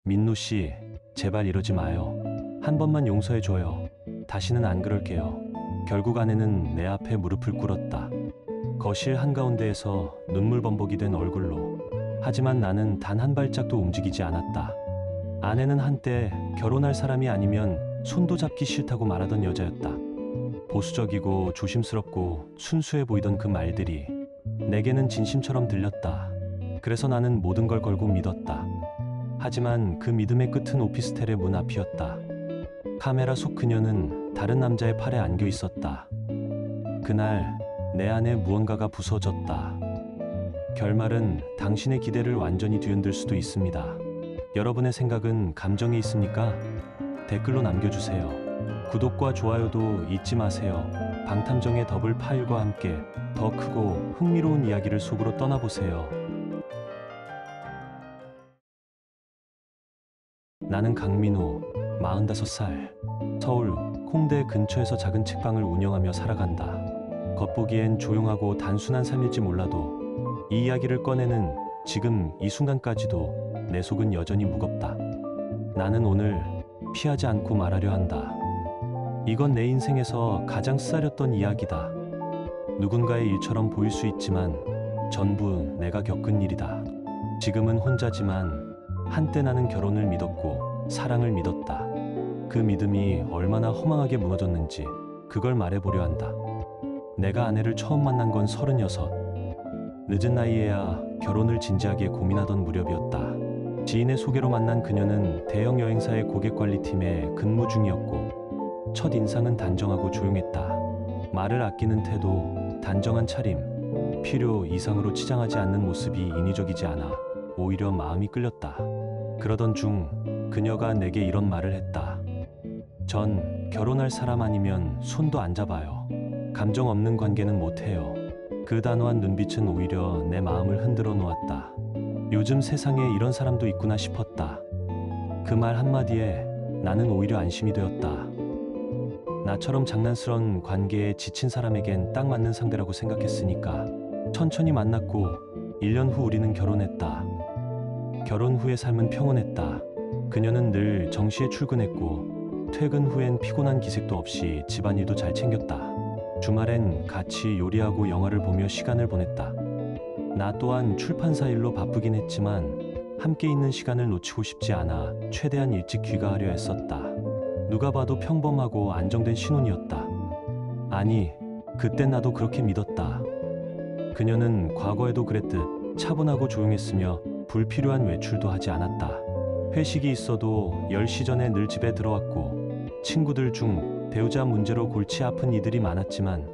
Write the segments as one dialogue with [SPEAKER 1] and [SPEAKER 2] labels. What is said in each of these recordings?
[SPEAKER 1] 민노 씨, 제발 이러지 마요. 한 번만 용서해줘요. 다시는 안 그럴게요. 결국 아내는 내 앞에 무릎을 꿇었다. 거실 한가운데에서 눈물 범벅이 된 얼굴로. 하지만 나는 단 한 발짝도 움직이지 않았다. 아내는 한때 결혼할 사람이 아니면 손도 잡기 싫다고 말하던 여자였다. 보수적이고 조심스럽고 순수해 보이던 그 말들이 내게는 진심처럼 들렸다. 그래서 나는 모든 걸 걸고 믿었다. 하지만 그 믿음의 끝은 오피스텔의 문 앞이었다. 카메라 속 그녀는 다른 남자의 팔에 안겨 있었다. 그날 내 안에 무언가가 부서졌다. 결말은 당신의 기대를 완전히 뒤흔들 수도 있습니다. 여러분의 생각은 감정에 있습니까? 댓글로 남겨주세요. 구독과 좋아요도 잊지 마세요. 방탐정의 더블 파일과 함께 더 크고 흥미로운 이야기를 속으로 떠나보세요. 나는 강민호, 45살. 서울 홍대 근처에서 작은 책방을 운영하며 살아간다. 겉보기엔 조용하고 단순한 삶일지 몰라도 이 이야기를 꺼내는 지금 이 순간까지도 내 속은 여전히 무겁다. 나는 오늘 피하지 않고 말하려 한다. 이건 내 인생에서 가장 쓰라렸던 이야기다. 누군가의 일처럼 보일 수 있지만 전부 내가 겪은 일이다. 지금은 혼자지만 한때 나는 결혼을 믿었고 사랑을 믿었다. 그 믿음이 얼마나 허망하게 무너졌는지 그걸 말해보려 한다. 내가 아내를 처음 만난 건 36. 늦은 나이에야 결혼을 진지하게 고민하던 무렵이었다. 지인의 소개로 만난 그녀는 대형 여행사의 고객관리팀에 근무 중이었고 첫 인상은 단정하고 조용했다. 말을 아끼는 태도, 단정한 차림, 필요 이상으로 치장하지 않는 모습이 인위적이지 않아 오히려 마음이 끌렸다. 그러던 중 그녀가 내게 이런 말을 했다. 전 결혼할 사람 아니면 손도 안 잡아요. 감정 없는 관계는 못해요. 그 단호한 눈빛은 오히려 내 마음을 흔들어 놓았다. 요즘 세상에 이런 사람도 있구나 싶었다. 그 말 한마디에 나는 오히려 안심이 되었다. 나처럼 장난스러운 관계에 지친 사람에겐 딱 맞는 상대라고 생각했으니까. 천천히 만났고 1년 후 우리는 결혼했다. 결혼 후의 삶은 평온했다. 그녀는 늘 정시에 출근했고 퇴근 후엔 피곤한 기색도 없이 집안일도 잘 챙겼다. 주말엔 같이 요리하고 영화를 보며 시간을 보냈다. 나 또한 출판사 일로 바쁘긴 했지만 함께 있는 시간을 놓치고 싶지 않아 최대한 일찍 귀가하려 했었다. 누가 봐도 평범하고 안정된 신혼이었다. 아니, 그땐 나도 그렇게 믿었다. 그녀는 과거에도 그랬듯 차분하고 조용했으며 불필요한 외출도 하지 않았다. 회식이 있어도 10시 전에 늘 집에 들어왔고 친구들 중 배우자 문제로 골치 아픈 이들이 많았지만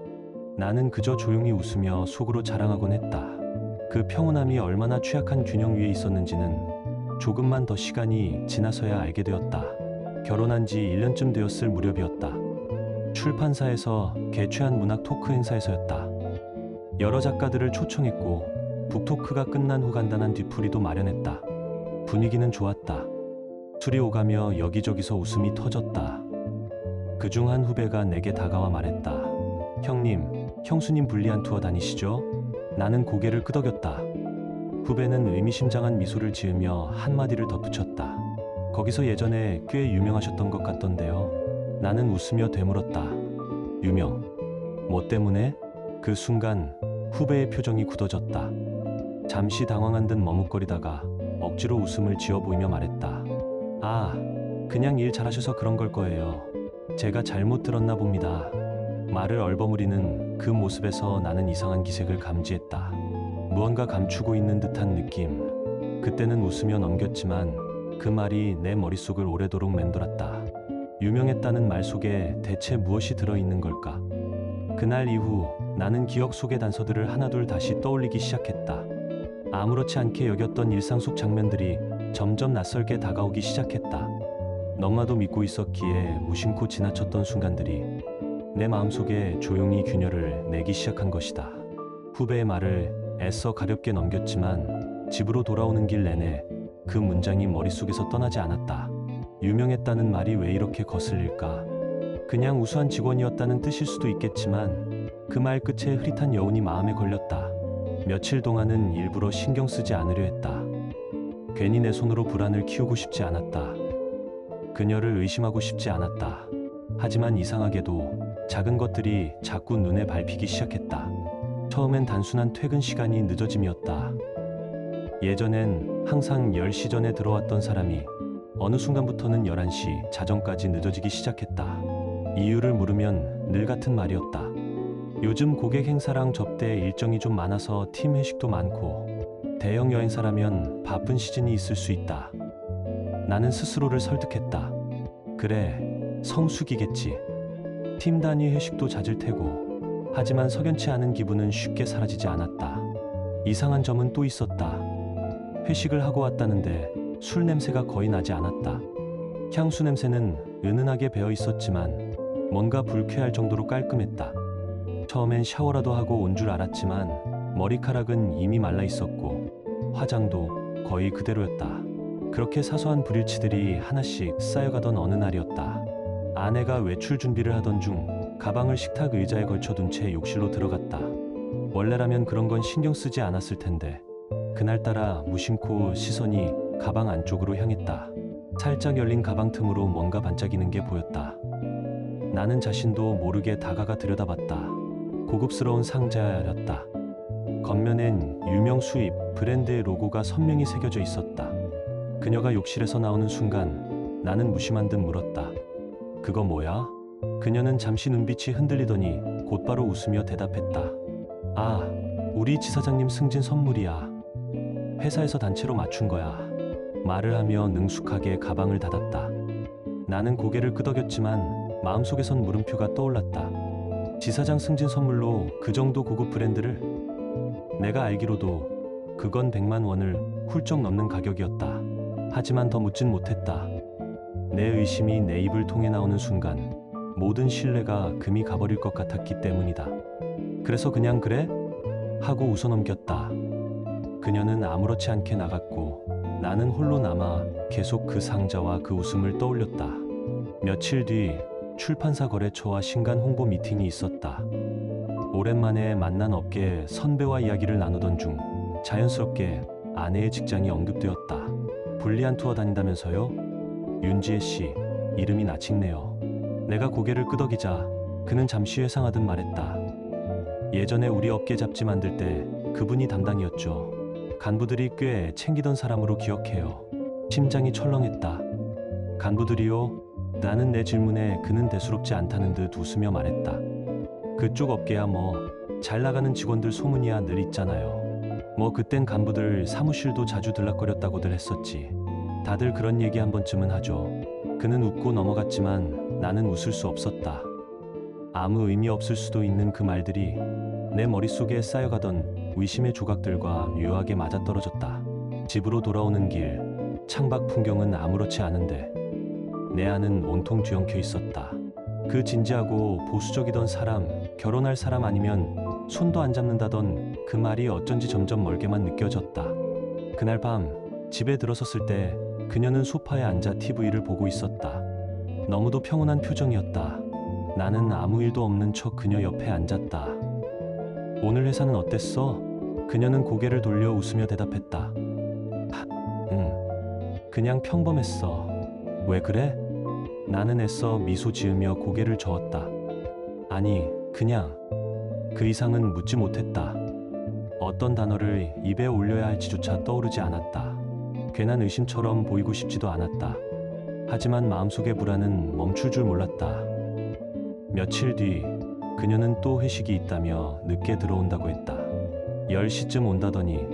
[SPEAKER 1] 나는 그저 조용히 웃으며 속으로 자랑하곤 했다. 그 평온함이 얼마나 취약한 균형 위에 있었는지는 조금만 더 시간이 지나서야 알게 되었다. 결혼한 지 1년쯤 되었을 무렵이었다. 출판사에서 개최한 문학 토크 행사에서였다. 여러 작가들을 초청했고 북토크가 끝난 후 간단한 뒤풀이도 마련했다. 분위기는 좋았다. 술이 오가며 여기저기서 웃음이 터졌다. 그중 한 후배가 내게 다가와 말했다. 형님, 형수님 불리한 투어 다니시죠? 나는 고개를 끄덕였다. 후배는 의미심장한 미소를 지으며 한마디를 덧붙였다. 거기서 예전에 꽤 유명하셨던 것 같던데요. 나는 웃으며 되물었다. 유명? 뭐 때문에? 그 순간 후배의 표정이 굳어졌다. 잠시 당황한 듯 머뭇거리다가 억지로 웃음을 지어 보이며 말했다. 아, 그냥 일 잘하셔서 그런 걸 거예요. 제가 잘못 들었나 봅니다. 말을 얼버무리는 그 모습에서 나는 이상한 기색을 감지했다. 무언가 감추고 있는 듯한 느낌. 그때는 웃으며 넘겼지만 그 말이 내 머릿속을 오래도록 맴돌았다. 유명했다는 말 속에 대체 무엇이 들어있는 걸까? 그날 이후 나는 기억 속의 단서들을 하나둘 다시 떠올리기 시작했다. 아무렇지 않게 여겼던 일상 속 장면들이 점점 낯설게 다가오기 시작했다. 너무나도 믿고 있었기에 무심코 지나쳤던 순간들이 내 마음속에 조용히 균열을 내기 시작한 것이다. 후배의 말을 애써 가볍게 넘겼지만 집으로 돌아오는 길 내내 그 문장이 머릿속에서 떠나지 않았다. 유명했다는 말이 왜 이렇게 거슬릴까? 그냥 우수한 직원이었다는 뜻일 수도 있겠지만 그 말 끝에 흐릿한 여운이 마음에 걸렸다. 며칠 동안은 일부러 신경 쓰지 않으려 했다. 괜히 내 손으로 불안을 키우고 싶지 않았다. 그녀를 의심하고 싶지 않았다. 하지만 이상하게도 작은 것들이 자꾸 눈에 밟히기 시작했다. 처음엔 단순한 퇴근 시간이 늦어짐이었다. 예전엔 항상 10시 전에 들어왔던 사람이 어느 순간부터는 11시 자정까지 늦어지기 시작했다. 이유를 물으면 늘 같은 말이었다. 요즘 고객 행사랑 접대 일정이 좀 많아서 팀 회식도 많고 대형 여행사라면 바쁜 시즌이 있을 수 있다. 나는 스스로를 설득했다. 그래, 성수기겠지. 팀 단위 회식도 잦을 테고. 하지만 석연치 않은 기분은 쉽게 사라지지 않았다. 이상한 점은 또 있었다. 회식을 하고 왔다는데 술 냄새가 거의 나지 않았다. 향수 냄새는 은은하게 배어 있었지만 뭔가 불쾌할 정도로 깔끔했다. 처음엔 샤워라도 하고 온 줄 알았지만 머리카락은 이미 말라 있었고 화장도 거의 그대로였다. 그렇게 사소한 불일치들이 하나씩 쌓여가던 어느 날이었다. 아내가 외출 준비를 하던 중 가방을 식탁 의자에 걸쳐둔 채 욕실로 들어갔다. 원래라면 그런 건 신경 쓰지 않았을 텐데 그날따라 무심코 시선이 가방 안쪽으로 향했다. 살짝 열린 가방 틈으로 뭔가 반짝이는 게 보였다. 나는 자신도 모르게 다가가 들여다봤다. 고급스러운 상자였다. 겉면엔 유명 수입 브랜드의 로고가 선명히 새겨져 있었다. 그녀가 욕실에서 나오는 순간 나는 무심한 듯 물었다. 그거 뭐야? 그녀는 잠시 눈빛이 흔들리더니 곧바로 웃으며 대답했다. 아, 우리 지사장님 승진 선물이야. 회사에서 단체로 맞춘 거야. 말을 하며 능숙하게 가방을 닫았다. 나는 고개를 끄덕였지만 마음속에선 물음표가 떠올랐다. 지사장 승진 선물로 그 정도 고급 브랜드를? 내가 알기로도 그건 100만 원을 훌쩍 넘는 가격이었다. 하지만 더 묻진 못했다. 내 의심이 내 입을 통해 나오는 순간 모든 신뢰가 금이 가버릴 것 같았기 때문이다. 그래서 그냥 그래? 하고 웃어넘겼다. 그녀는 아무렇지 않게 나갔고 나는 홀로 남아 계속 그 상자와 그 웃음을 떠올렸다. 며칠 뒤 출판사 거래처와 신간 홍보 미팅이 있었다. 오랜만에 만난 업계 선배와 이야기를 나누던 중 자연스럽게 아내의 직장이 언급되었다. 불리한 투어 다닌다면서요? 윤지혜 씨, 이름이 나칭네요. 내가 고개를 끄덕이자 그는 잠시 회상하듯 말했다. 예전에 우리 업계 잡지 만들 때 그분이 담당이었죠. 간부들이 꽤 챙기던 사람으로 기억해요. 심장이 철렁했다. 간부들이요? 나는 내 질문에 그는 대수롭지 않다는 듯 웃으며 말했다. 그쪽 업계야 뭐 잘 나가는 직원들 소문이야 늘 있잖아요. 뭐 그땐 간부들 사무실도 자주 들락거렸다고들 했었지. 다들 그런 얘기 한 번쯤은 하죠. 그는 웃고 넘어갔지만 나는 웃을 수 없었다. 아무 의미 없을 수도 있는 그 말들이 내 머릿속에 쌓여가던 의심의 조각들과 묘하게 맞아떨어졌다. 집으로 돌아오는 길, 창밖 풍경은 아무렇지 않은데 내 안은 온통 뒤엉켜 있었다. 그 진지하고 보수적이던 사람, 결혼할 사람 아니면 손도 안 잡는다던 그 말이 어쩐지 점점 멀게만 느껴졌다. 그날 밤 집에 들어섰을 때 그녀는 소파에 앉아 TV를 보고 있었다. 너무도 평온한 표정이었다. 나는 아무 일도 없는 척 그녀 옆에 앉았다. 오늘 회사는 어땠어? 그녀는 고개를 돌려 웃으며 대답했다. 그냥 평범했어. 왜 그래? 나는 애써 미소 지으며 고개를 저었다. 아니, 그냥. 그 이상은 묻지 못했다. 어떤 단어를 입에 올려야 할지조차 떠오르지 않았다. 괜한 의심처럼 보이고 싶지도 않았다. 하지만 마음속의 불안은 멈출 줄 몰랐다. 며칠 뒤 그녀는 또 회식이 있다며 늦게 들어온다고 했다. 10시쯤 온다더니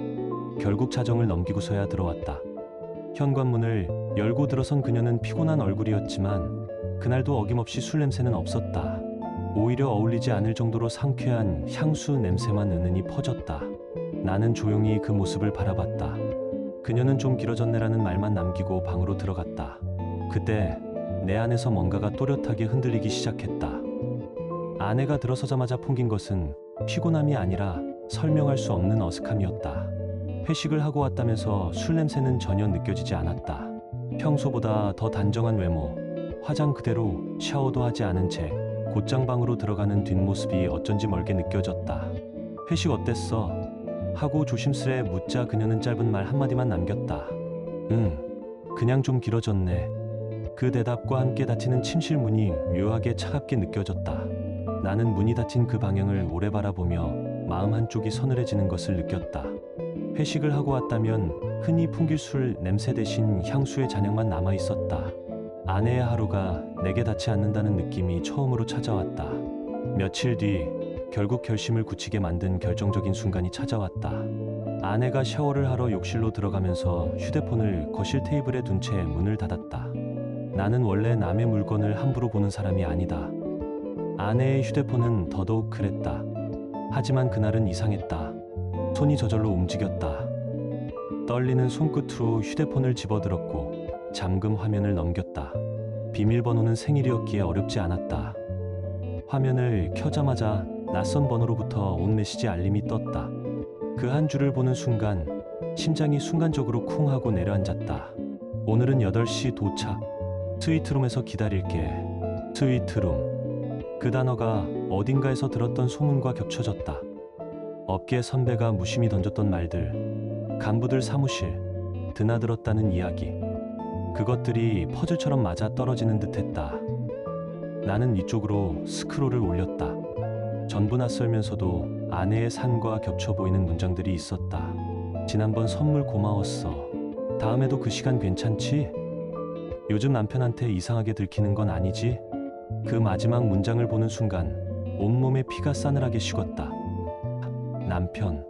[SPEAKER 1] 결국 자정을 넘기고서야 들어왔다. 현관문을 열고 들어선 그녀는 피곤한 얼굴이었지만 그날도 어김없이 술 냄새는 없었다. 오히려 어울리지 않을 정도로 상쾌한 향수 냄새만 은은히 퍼졌다. 나는 조용히 그 모습을 바라봤다. 그녀는 좀 길어졌네라는 말만 남기고 방으로 들어갔다. 그때 내 안에서 뭔가가 또렷하게 흔들리기 시작했다. 아내가 들어서자마자 풍긴 것은 피곤함이 아니라 설명할 수 없는 어색함이었다. 회식을 하고 왔다면서 술 냄새는 전혀 느껴지지 않았다. 평소보다 더 단정한 외모, 화장 그대로 샤워도 하지 않은 채 곧장 방으로 들어가는 뒷모습이 어쩐지 멀게 느껴졌다. 회식 어땠어? 하고 조심스레 묻자 그녀는 짧은 말 한마디만 남겼다. 응, 그냥 좀 길어졌네. 그 대답과 함께 닫히는 침실 문이 묘하게 차갑게 느껴졌다. 나는 문이 닫힌 그 방향을 오래 바라보며 마음 한쪽이 서늘해지는 것을 느꼈다. 회식을 하고 왔다면 흔히 풍길 술 냄새 대신 향수의 잔향만 남아 있었다. 아내의 하루가 내게 닿지 않는다는 느낌이 처음으로 찾아왔다. 며칠 뒤 결국 결심을 굳히게 만든 결정적인 순간이 찾아왔다. 아내가 샤워를 하러 욕실로 들어가면서 휴대폰을 거실 테이블에 둔 채 문을 닫았다. 나는 원래 남의 물건을 함부로 보는 사람이 아니다. 아내의 휴대폰은 더더욱 그랬다. 하지만 그날은 이상했다. 손이 저절로 움직였다. 떨리는 손끝으로 휴대폰을 집어들었고 잠금 화면을 넘겼다. 비밀번호는 생일이었기에 어렵지 않았다. 화면을 켜자마자 낯선 번호로부터 온 메시지 알림이 떴다. 그 한 줄을 보는 순간 심장이 순간적으로 쿵 하고 내려앉았다. 오늘은 8시 도착. 스위트룸에서 기다릴게. 스위트룸. 그 단어가 어딘가에서 들었던 소문과 겹쳐졌다. 업계 선배가 무심히 던졌던 말들, 간부들 사무실, 드나들었다는 이야기. 그것들이 퍼즐처럼 맞아 떨어지는 듯했다. 나는 이쪽으로 스크롤을 올렸다. 전부 낯설면서도 아내의 산과 겹쳐 보이는 문장들이 있었다. 지난번 선물 고마웠어. 다음에도 그 시간 괜찮지? 요즘 남편한테 이상하게 들키는 건 아니지? 그 마지막 문장을 보는 순간 온몸에 피가 싸늘하게 식었다. 남편.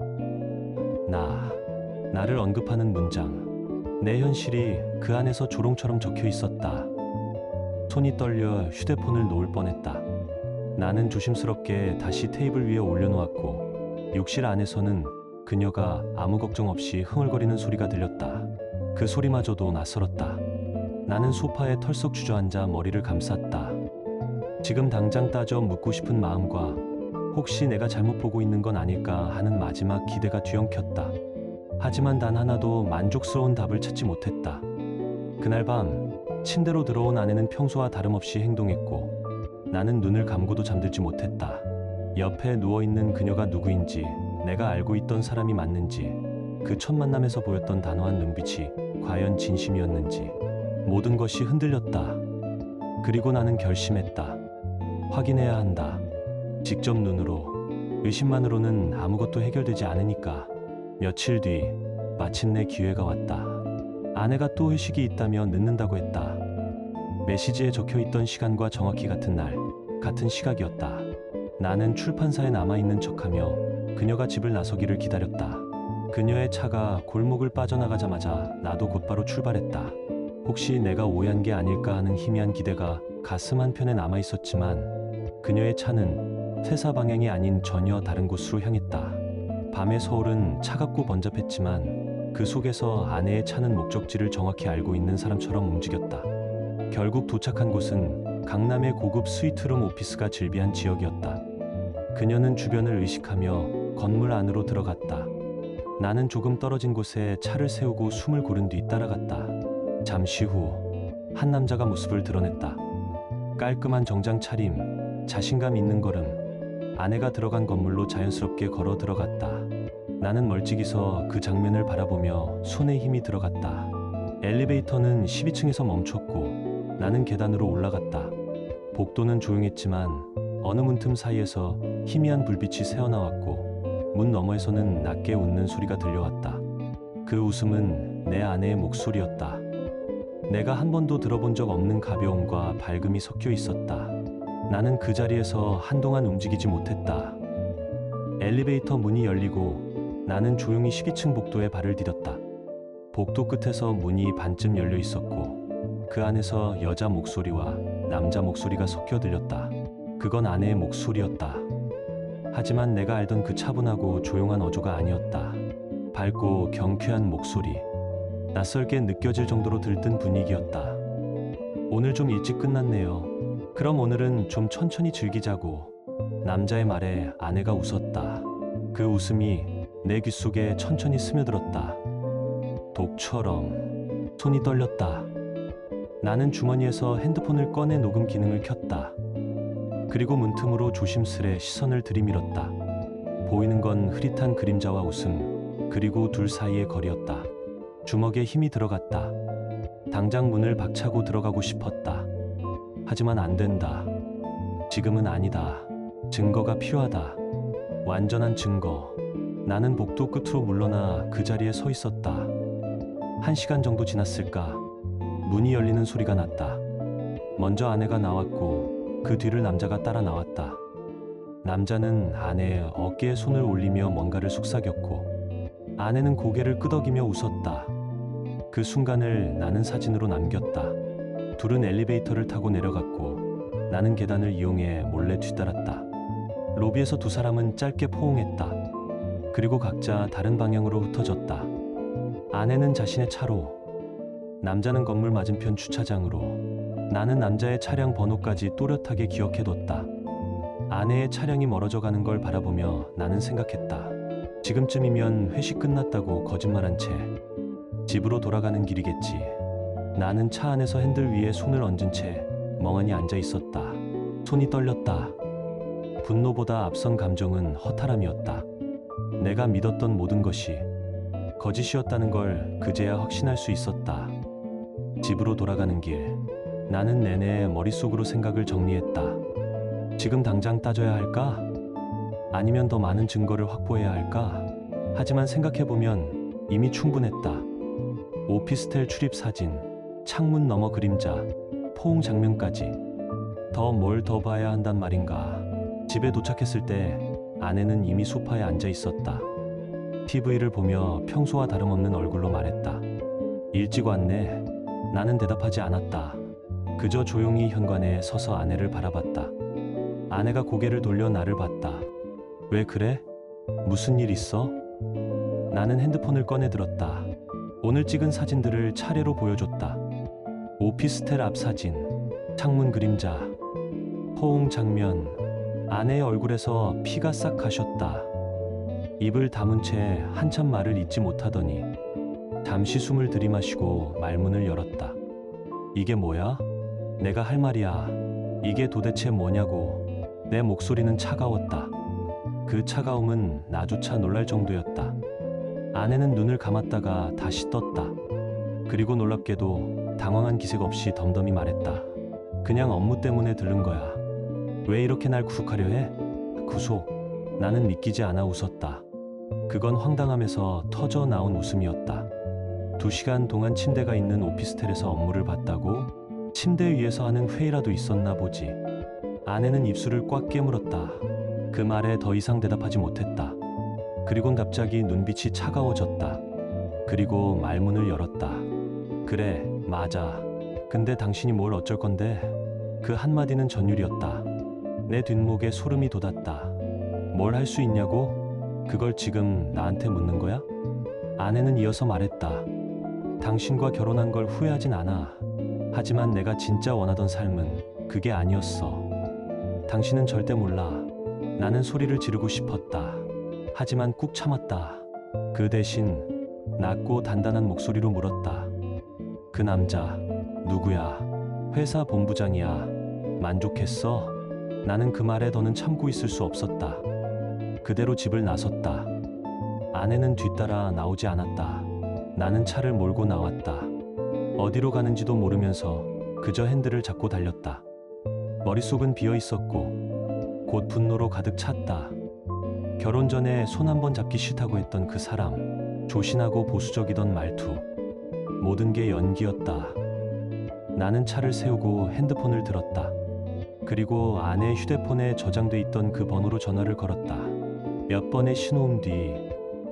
[SPEAKER 1] 나를 언급하는 문장. 내 현실이 그 안에서 조롱처럼 적혀 있었다. 손이 떨려 휴대폰을 놓을 뻔했다. 나는 조심스럽게 다시 테이블 위에 올려놓았고 욕실 안에서는 그녀가 아무 걱정 없이 흥얼거리는 소리가 들렸다. 그 소리마저도 낯설었다. 나는 소파에 털썩 주저앉아 머리를 감쌌다. 지금 당장 따져 묻고 싶은 마음과 혹시 내가 잘못 보고 있는 건 아닐까 하는 마지막 기대가 뒤엉켰다. 하지만 단 하나도 만족스러운 답을 찾지 못했다. 그날 밤 침대로 들어온 아내는 평소와 다름없이 행동했고 나는 눈을 감고도 잠들지 못했다. 옆에 누워있는 그녀가 누구인지, 내가 알고 있던 사람이 맞는지, 그 첫 만남에서 보였던 단호한 눈빛이 과연 진심이었는지 모든 것이 흔들렸다. 그리고 나는 결심했다. 확인해야 한다. 직접 눈으로. 의심만으로는 아무것도 해결되지 않으니까. 며칠 뒤 마침내 기회가 왔다. 아내가 또 회식이 있다며 늦는다고 했다. 메시지에 적혀있던 시간과 정확히 같은 날, 같은 시각이었다. 나는 출판사에 남아있는 척하며 그녀가 집을 나서기를 기다렸다. 그녀의 차가 골목을 빠져나가자마자 나도 곧바로 출발했다. 혹시 내가 오해한 게 아닐까 하는 희미한 기대가 가슴 한편에 남아있었지만 그녀의 차는 세사 방향이 아닌 전혀 다른 곳으로 향했다. 밤의 서울은 차갑고 번잡했지만 그 속에서 아내의 차는 목적지를 정확히 알고 있는 사람처럼 움직였다. 결국 도착한 곳은 강남의 고급 스위트룸 오피스가 즐비한 지역이었다. 그녀는 주변을 의식하며 건물 안으로 들어갔다. 나는 조금 떨어진 곳에 차를 세우고 숨을 고른 뒤 따라갔다. 잠시 후 한 남자가 모습을 드러냈다. 깔끔한 정장 차림, 자신감 있는 걸음. 아내가 들어간 건물로 자연스럽게 걸어 들어갔다. 나는 멀찍이 서 그 장면을 바라보며 손에 힘이 들어갔다. 엘리베이터는 12층에서 멈췄고 나는 계단으로 올라갔다. 복도는 조용했지만 어느 문틈 사이에서 희미한 불빛이 새어나왔고 문 너머에서는 낮게 웃는 소리가 들려왔다. 그 웃음은 내 아내의 목소리였다. 내가 한 번도 들어본 적 없는 가벼움과 밝음이 섞여 있었다. 나는 그 자리에서 한동안 움직이지 못했다. 엘리베이터 문이 열리고 나는 조용히 12층 복도에 발을 디뎠다. 복도 끝에서 문이 반쯤 열려 있었고 그 안에서 여자 목소리와 남자 목소리가 섞여 들렸다. 그건 아내의 목소리였다. 하지만 내가 알던 그 차분하고 조용한 어조가 아니었다. 밝고 경쾌한 목소리. 낯설게 느껴질 정도로 들뜬 분위기였다. 오늘 좀 일찍 끝났네요. 그럼 오늘은 좀 천천히 즐기자고. 남자의 말에 아내가 웃었다. 그 웃음이 내 귀 속에 천천히 스며들었다. 독처럼. 손이 떨렸다. 나는 주머니에서 핸드폰을 꺼내 녹음 기능을 켰다. 그리고 문틈으로 조심스레 시선을 들이밀었다. 보이는 건 흐릿한 그림자와 웃음, 그리고 둘 사이의 거리였다. 주먹에 힘이 들어갔다. 당장 문을 박차고 들어가고 싶었다. 하지만 안 된다. 지금은 아니다. 증거가 필요하다. 완전한 증거. 나는 복도 끝으로 물러나 그 자리에 서 있었다. 1시간 정도 지났을까? 문이 열리는 소리가 났다. 먼저 아내가 나왔고 그 뒤를 남자가 따라 나왔다. 남자는 아내의 어깨에 손을 올리며 뭔가를 속삭였고 아내는 고개를 끄덕이며 웃었다. 그 순간을 나는 사진으로 남겼다. 둘은 엘리베이터를 타고 내려갔고 나는 계단을 이용해 몰래 뒤따랐다. 로비에서 두 사람은 짧게 포옹했다. 그리고 각자 다른 방향으로 흩어졌다. 아내는 자신의 차로, 남자는 건물 맞은편 주차장으로, 나는 남자의 차량 번호까지 또렷하게 기억해뒀다. 아내의 차량이 멀어져 가는 걸 바라보며 나는 생각했다. 지금쯤이면 회식 끝났다고 거짓말한 채 집으로 돌아가는 길이겠지. 나는 차 안에서 핸들 위에 손을 얹은 채 멍하니 앉아 있었다. 손이 떨렸다. 분노보다 앞선 감정은 허탈함이었다. 내가 믿었던 모든 것이 거짓이었다는 걸 그제야 확신할 수 있었다. 집으로 돌아가는 길, 나는 내내 머릿속으로 생각을 정리했다. 지금 당장 따져야 할까? 아니면 더 많은 증거를 확보해야 할까? 하지만 생각해보면 이미 충분했다. 오피스텔 출입 사진, 창문 너머 그림자, 포옹 장면까지. 더 뭘 더 봐야 한단 말인가? 집에 도착했을 때 아내는 이미 소파에 앉아 있었다. TV를 보며 평소와 다름없는 얼굴로 말했다. 일찍 왔네. 나는 대답하지 않았다. 그저 조용히 현관에 서서 아내를 바라봤다. 아내가 고개를 돌려 나를 봤다. 왜 그래? 무슨 일 있어? 나는 핸드폰을 꺼내 들었다. 오늘 찍은 사진들을 차례로 보여줬다. 오피스텔 앞 사진, 창문 그림자, 포옹 장면. 아내의 얼굴에서 피가 싹 가셨다. 입을 다문 채 한참 말을 잇지 못하더니 잠시 숨을 들이마시고 말문을 열었다. 이게 뭐야? 내가 할 말이야. 이게 도대체 뭐냐고. 내 목소리는 차가웠다. 그 차가움은 나조차 놀랄 정도였다. 아내는 눈을 감았다가 다시 떴다. 그리고 놀랍게도 당황한 기색 없이 덤덤히 말했다. 그냥 업무 때문에 들른 거야. 왜 이렇게 날 구속하려 해? 구속. 나는 믿기지 않아 웃었다. 그건 황당함에서 터져 나온 웃음이었다. 2시간 동안 침대가 있는 오피스텔에서 업무를 봤다고? 침대 위에서 하는 회의라도 있었나 보지. 아내는 입술을 꽉 깨물었다. 그 말에 더 이상 대답하지 못했다. 그리곤 갑자기 눈빛이 차가워졌다. 그리고 말문을 열었다. 그래, 맞아. 근데 당신이 뭘 어쩔 건데? 그 한마디는 전율이었다. 내 뒷목에 소름이 돋았다. 뭘 할 수 있냐고? 그걸 지금 나한테 묻는 거야? 아내는 이어서 말했다. 당신과 결혼한 걸 후회하진 않아. 하지만 내가 진짜 원하던 삶은 그게 아니었어. 당신은 절대 몰라. 나는 소리를 지르고 싶었다. 하지만 꾹 참았다. 그 대신 낮고 단단한 목소리로 물었다. 그 남자 누구야? 회사 본부장이야. 만족했어? 나는 그 말에 더는 참고 있을 수 없었다. 그대로 집을 나섰다. 아내는 뒤따라 나오지 않았다. 나는 차를 몰고 나왔다. 어디로 가는지도 모르면서 그저 핸들을 잡고 달렸다. 머릿속은 비어 있었고 곧 분노로 가득 찼다. 결혼 전에 손 한 번 잡기 싫다고 했던 그 사람, 조신하고 보수적이던 말투, 모든 게 연기였다. 나는 차를 세우고 핸드폰을 들었다. 그리고 아내의 휴대폰에 저장돼 있던 그 번호로 전화를 걸었다. 몇 번의 신호음 뒤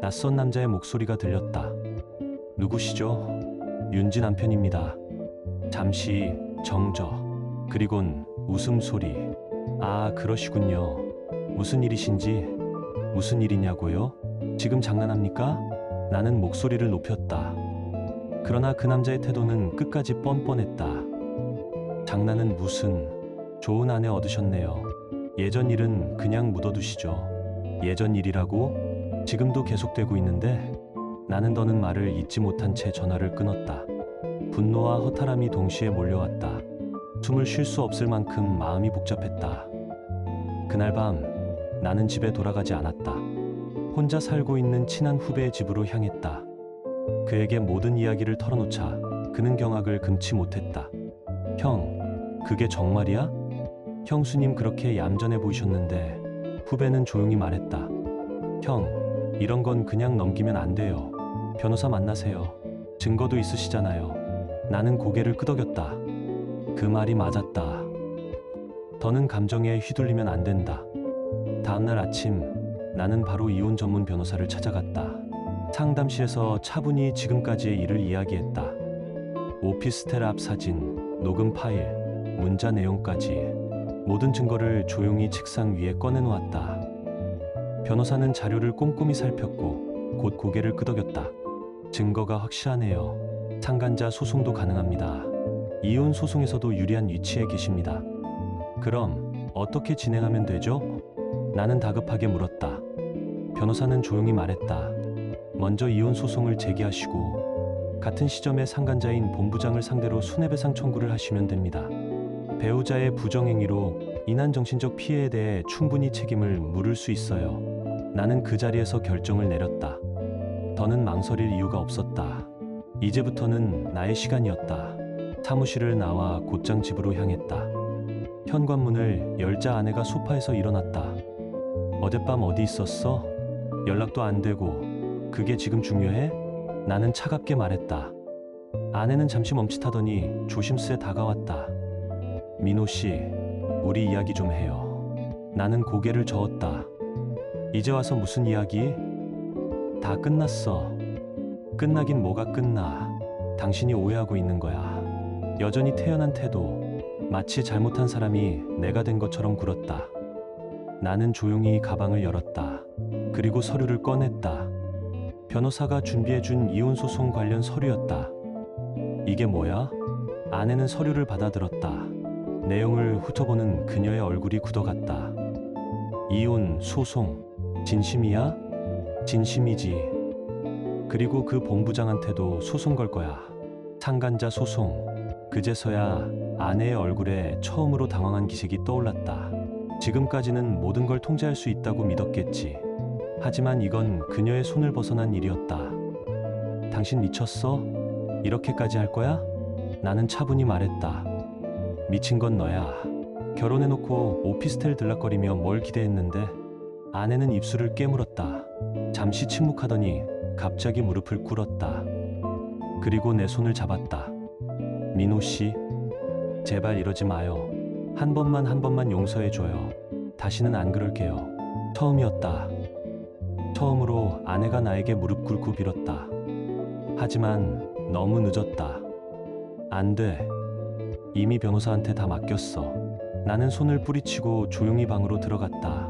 [SPEAKER 1] 낯선 남자의 목소리가 들렸다. 누구시죠? 윤지 남편입니다. 잠시 정적, 그리곤 웃음소리. 아, 그러시군요. 무슨 일이신지. 무슨 일이냐고요? 지금 장난합니까? 나는 목소리를 높였다. 그러나 그 남자의 태도는 끝까지 뻔뻔했다. 장난은 무슨. 좋은 아내 얻으셨네요. 예전 일은 그냥 묻어두시죠. 예전 일이라고? 지금도 계속되고 있는데. 나는 더는 말을 잇지 못한 채 전화를 끊었다. 분노와 허탈함이 동시에 몰려왔다. 숨을 쉴 수 없을 만큼 마음이 복잡했다. 그날 밤 나는 집에 돌아가지 않았다. 혼자 살고 있는 친한 후배의 집으로 향했다. 그에게 모든 이야기를 털어놓자 그는 경악을 금치 못했다. 형, 그게 정말이야? 형수님 그렇게 얌전해 보이셨는데. 후배는 조용히 말했다. 형, 이런 건 그냥 넘기면 안 돼요. 변호사 만나세요. 증거도 있으시잖아요. 나는 고개를 끄덕였다. 그 말이 맞았다. 더는 감정에 휘둘리면 안 된다. 다음날 아침 나는 바로 이혼 전문 변호사를 찾아갔다. 상담실에서 차분히 지금까지의 일을 이야기했다. 오피스텔 앞 사진, 녹음 파일, 문자 내용까지 모든 증거를 조용히 책상 위에 꺼내놓았다. 변호사는 자료를 꼼꼼히 살폈고 곧 고개를 끄덕였다. 증거가 확실하네요. 상간자 소송도 가능합니다. 이혼 소송에서도 유리한 위치에 계십니다. 그럼 어떻게 진행하면 되죠? 나는 다급하게 물었다. 변호사는 조용히 말했다. 먼저 이혼 소송을 제기하시고 같은 시점에 상간자인 본부장을 상대로 손해배상 청구를 하시면 됩니다. 배우자의 부정행위로 인한 정신적 피해에 대해 충분히 책임을 물을 수 있어요. 나는 그 자리에서 결정을 내렸다. 더는 망설일 이유가 없었다. 이제부터는 나의 시간이었다. 사무실을 나와 곧장 집으로 향했다. 현관문을 열자 아내가 소파에서 일어났다. 어젯밤 어디 있었어? 연락도 안 되고 그게 지금 중요해? 나는 차갑게 말했다. 아내는 잠시 멈칫하더니 조심스레 다가왔다. 민호 씨, 우리 이야기 좀 해요. 나는 고개를 저었다. 이제 와서 무슨 이야기? 다 끝났어. 끝나긴 뭐가 끝나. 당신이 오해하고 있는 거야. 여전히 태연한 태도, 마치 잘못한 사람이 내가 된 것처럼 굴었다. 나는 조용히 가방을 열었다. 그리고 서류를 꺼냈다. 변호사가 준비해준 이혼소송 관련 서류였다. 이게 뭐야? 아내는 서류를 받아들었다. 내용을 훑어보는 그녀의 얼굴이 굳어갔다. 이혼 소송, 진심이야? 진심이지. 그리고 그 본부장한테도 소송 걸 거야. 상간자 소송. 그제서야 아내의 얼굴에 처음으로 당황한 기색이 떠올랐다. 지금까지는 모든 걸 통제할 수 있다고 믿었겠지. 하지만 이건 그녀의 손을 벗어난 일이었다. 당신 미쳤어? 이렇게까지 할 거야? 나는 차분히 말했다. 미친 건 너야. 결혼해놓고 오피스텔 들락거리며 뭘 기대했는데. 아내는 입술을 깨물었다. 잠시 침묵하더니 갑자기 무릎을 꿇었다. 그리고 내 손을 잡았다. 민호 씨, 제발 이러지 마요. 한 번만 용서해줘요. 다시는 안 그럴게요. 처음이었다. 처음으로 아내가 나에게 무릎 꿇고 빌었다. 하지만 너무 늦었다. 안 돼. 이미 변호사한테 다 맡겼어. 나는 손을 뿌리치고 조용히 방으로 들어갔다.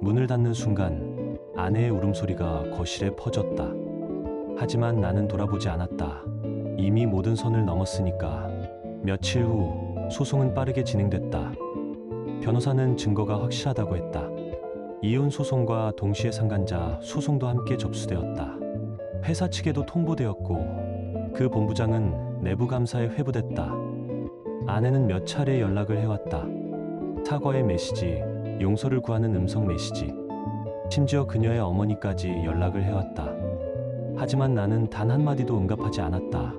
[SPEAKER 1] 문을 닫는 순간 아내의 울음소리가 거실에 퍼졌다. 하지만 나는 돌아보지 않았다. 이미 모든 선을 넘었으니까. 며칠 후 소송은 빠르게 진행됐다. 변호사는 증거가 확실하다고 했다. 이혼 소송과 동시에 상간자 소송도 함께 접수되었다. 회사 측에도 통보되었고 그 본부장은 내부 감사에 회부됐다. 아내는 몇 차례 연락을 해왔다. 사과의 메시지, 용서를 구하는 음성 메시지, 심지어 그녀의 어머니까지 연락을 해왔다. 하지만 나는 단 한마디도 응답하지 않았다.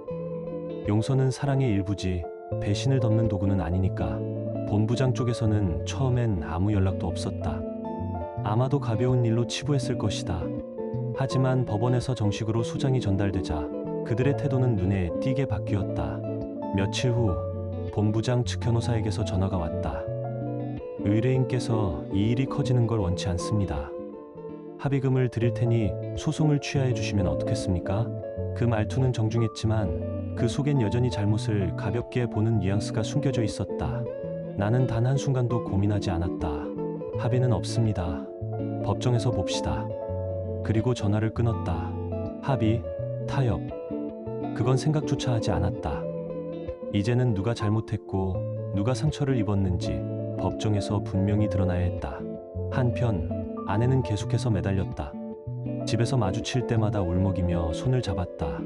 [SPEAKER 1] 용서는 사랑의 일부지 배신을 덮는 도구는 아니니까. 본부장 쪽에서는 처음엔 아무 연락도 없었다. 아마도 가벼운 일로 치부했을 것이다. 하지만 법원에서 정식으로 소장이 전달되자 그들의 태도는 눈에 띄게 바뀌었다. 며칠 후 본부장 측 변호사에게서 전화가 왔다. 의뢰인께서 이 일이 커지는 걸 원치 않습니다. 합의금을 드릴 테니 소송을 취하해 주시면 어떻겠습니까? 그 말투는 정중했지만 그 속엔 여전히 잘못을 가볍게 보는 뉘앙스가 숨겨져 있었다. 나는 단 한순간도 고민하지 않았다. 합의는 없습니다. 법정에서 봅시다. 그리고 전화를 끊었다. 합의, 타협. 그건 생각조차 하지 않았다. 이제는 누가 잘못했고 누가 상처를 입었는지 법정에서 분명히 드러나야 했다. 한편 아내는 계속해서 매달렸다. 집에서 마주칠 때마다 울먹이며 손을 잡았다.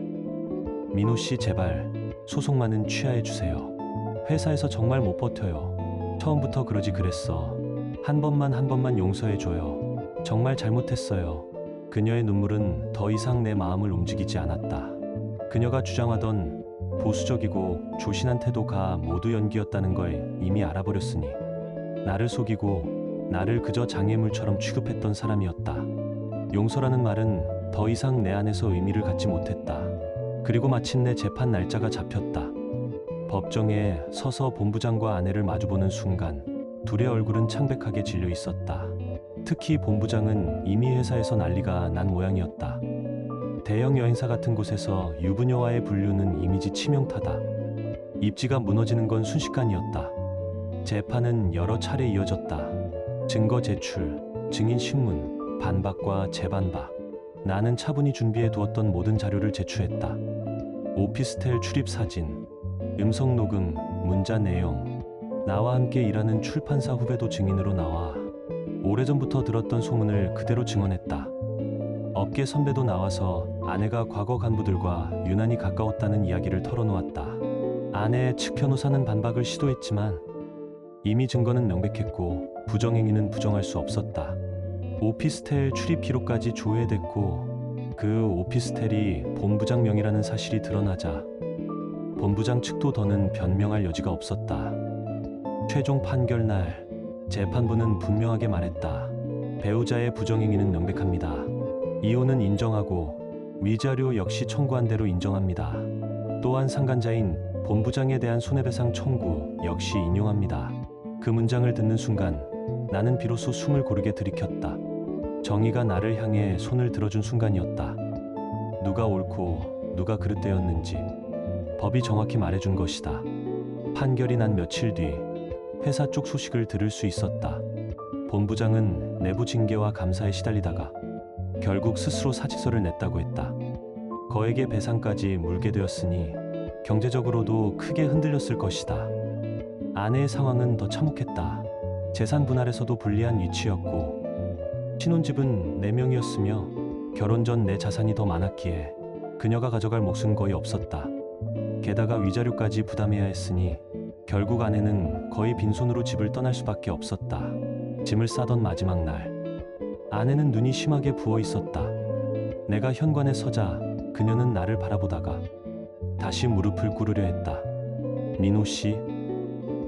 [SPEAKER 1] 민호 씨 제발 소송만은 취하해 주세요. 회사에서 정말 못 버텨요. 처음부터 그러지 그랬어. 한 번만 용서해 줘요. 정말 잘못했어요. 그녀의 눈물은 더 이상 내 마음을 움직이지 않았다. 그녀가 주장하던 보수적이고 조신한 태도가 모두 연기였다는 걸 이미 알아버렸으니 나를 속이고 나를 그저 장애물처럼 취급했던 사람이었다. 용서라는 말은 더 이상 내 안에서 의미를 갖지 못했다. 그리고 마침내 재판 날짜가 잡혔다. 법정에 서서 본부장과 아내를 마주보는 순간 둘의 얼굴은 창백하게 질려 있었다. 특히 본부장은 이미 회사에서 난리가 난 모양이었다. 대형 여행사 같은 곳에서 유부녀와의 분류는 이미지 치명타다. 입지가 무너지는 건 순식간이었다. 재판은 여러 차례 이어졌다. 증거 제출, 증인 신문, 반박과 재반박. 나는 차분히 준비해 두었던 모든 자료를 제출했다. 오피스텔 출입 사진, 음성 녹음, 문자 내용. 나와 함께 일하는 출판사 후배도 증인으로 나와 오래전부터 들었던 소문을 그대로 증언했다. 업계 선배도 나와서 아내가 과거 간부들과 유난히 가까웠다는 이야기를 털어놓았다. 아내의 측 변호사는 반박을 시도했지만 이미 증거는 명백했고 부정행위는 부정할 수 없었다. 오피스텔 출입 기록까지 조회됐고 그 오피스텔이 본부장 명의라는 사실이 드러나자 본부장 측도 더는 변명할 여지가 없었다. 최종 판결 날 재판부는 분명하게 말했다. 배우자의 부정행위는 명백합니다. 이혼은 인정하고 위자료 역시 청구한 대로 인정합니다. 또한 상간자인 본부장에 대한 손해배상 청구 역시 인용합니다. 그 문장을 듣는 순간 나는 비로소 숨을 고르게 들이켰다. 정의가 나를 향해 손을 들어준 순간이었다. 누가 옳고 누가 그릇되었는지 법이 정확히 말해준 것이다. 판결이 난 며칠 뒤 회사 쪽 소식을 들을 수 있었다. 본부장은 내부 징계와 감사에 시달리다가 결국 스스로 사직서를 냈다고 했다. 거액의 배상까지 물게 되었으니 경제적으로도 크게 흔들렸을 것이다. 아내의 상황은 더 참혹했다. 재산 분할에서도 불리한 위치였고 신혼집은 4명이었으며 결혼 전 내 자산이 더 많았기에 그녀가 가져갈 몫은 거의 없었다. 게다가 위자료까지 부담해야 했으니 결국 아내는 거의 빈손으로 집을 떠날 수밖에 없었다. 짐을 싸던 마지막 날 아내는 눈이 심하게 부어 있었다. 내가 현관에 서자 그녀는 나를 바라보다가 다시 무릎을 꿇으려 했다. 민호 씨,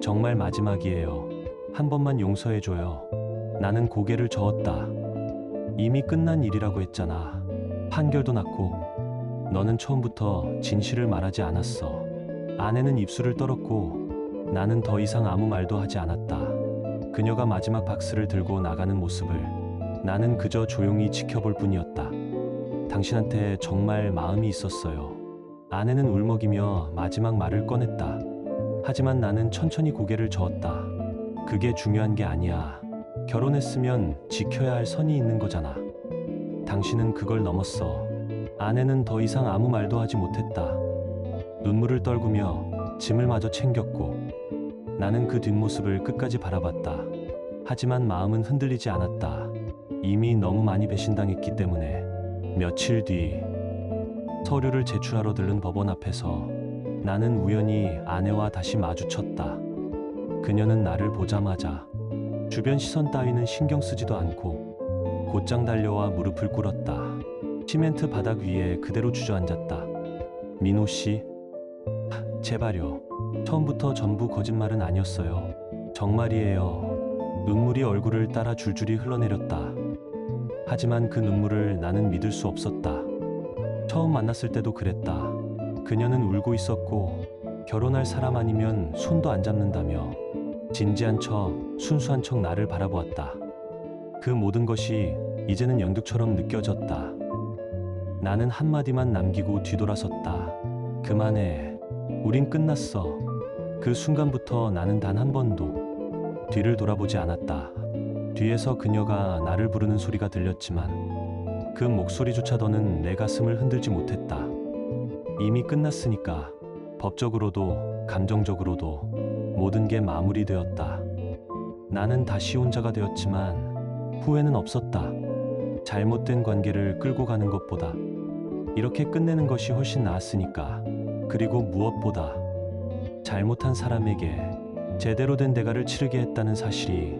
[SPEAKER 1] 정말 마지막이에요. 한 번만 용서해줘요. 나는 고개를 저었다. 이미 끝난 일이라고 했잖아. 판결도 났고 너는 처음부터 진실을 말하지 않았어. 아내는 입술을 떨었고 나는 더 이상 아무 말도 하지 않았다. 그녀가 마지막 박스를 들고 나가는 모습을 나는 그저 조용히 지켜볼 뿐이었다. 당신한테 정말 마음이 있었어요. 아내는 울먹이며 마지막 말을 꺼냈다. 하지만 나는 천천히 고개를 저었다. 그게 중요한 게 아니야. 결혼했으면 지켜야 할 선이 있는 거잖아. 당신은 그걸 넘었어. 아내는 더 이상 아무 말도 하지 못했다. 눈물을 떨구며 짐을 마저 챙겼고 나는 그 뒷모습을 끝까지 바라봤다. 하지만 마음은 흔들리지 않았다. 이미 너무 많이 배신당했기 때문에. 며칠 뒤 서류를 제출하러 들른 법원 앞에서 나는 우연히 아내와 다시 마주쳤다. 그녀는 나를 보자마자 주변 시선 따위는 신경 쓰지도 않고 곧장 달려와 무릎을 꿇었다. 시멘트 바닥 위에 그대로 주저앉았다. 민호 씨, 제발요. 처음부터 전부 거짓말은 아니었어요. 정말이에요. 눈물이 얼굴을 따라 줄줄이 흘러내렸다. 하지만 그 눈물을 나는 믿을 수 없었다. 처음 만났을 때도 그랬다. 그녀는 울고 있었고 결혼할 사람 아니면 손도 안 잡는다며 진지한 척, 순수한 척 나를 바라보았다. 그 모든 것이 이제는 연극처럼 느껴졌다. 나는 한마디만 남기고 뒤돌아섰다. 그만해. 우린 끝났어. 그 순간부터 나는 단 한 번도 뒤를 돌아보지 않았다. 뒤에서 그녀가 나를 부르는 소리가 들렸지만 그 목소리조차도는 내 가슴을 흔들지 못했다. 이미 끝났으니까. 법적으로도 감정적으로도 모든 게 마무리되었다. 나는 다시 혼자가 되었지만 후회는 없었다. 잘못된 관계를 끌고 가는 것보다 이렇게 끝내는 것이 훨씬 나았으니까. 그리고 무엇보다 잘못한 사람에게 제대로 된 대가를 치르게 했다는 사실이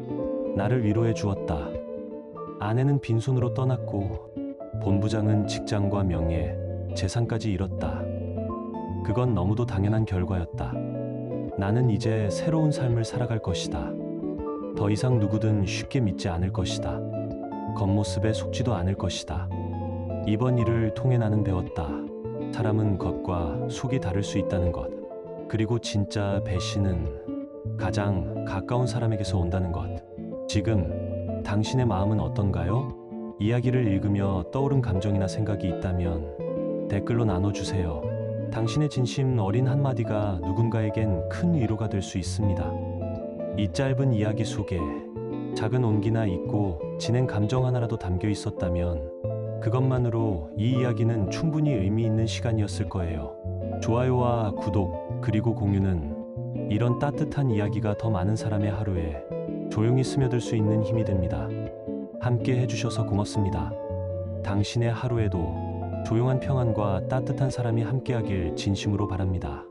[SPEAKER 1] 나를 위로해 주었다. 아내는 빈손으로 떠났고 본부장은 직장과 명예, 재산까지 잃었다. 그건 너무도 당연한 결과였다. 나는 이제 새로운 삶을 살아갈 것이다. 더 이상 누구든 쉽게 믿지 않을 것이다. 겉모습에 속지도 않을 것이다. 이번 일을 통해 나는 배웠다. 사람은 겉과 속이 다를 수 있다는 것. 그리고 진짜 배신은 가장 가까운 사람에게서 온다는 것. 지금 당신의 마음은 어떤가요? 이야기를 읽으며 떠오른 감정이나 생각이 있다면 댓글로 나눠주세요. 당신의 진심 어린 한마디가 누군가에겐 큰 위로가 될 수 있습니다. 이 짧은 이야기 속에 작은 온기나 잊고 지낸 감정 하나라도 담겨 있었다면 그것만으로 이 이야기는 충분히 의미 있는 시간이었을 거예요. 좋아요와 구독 그리고 공유는 이런 따뜻한 이야기가 더 많은 사람의 하루에 조용히 스며들 수 있는 힘이 됩니다. 함께 해주셔서 고맙습니다. 당신의 하루에도 조용한 평안과 따뜻한 사람이 함께하길 진심으로 바랍니다.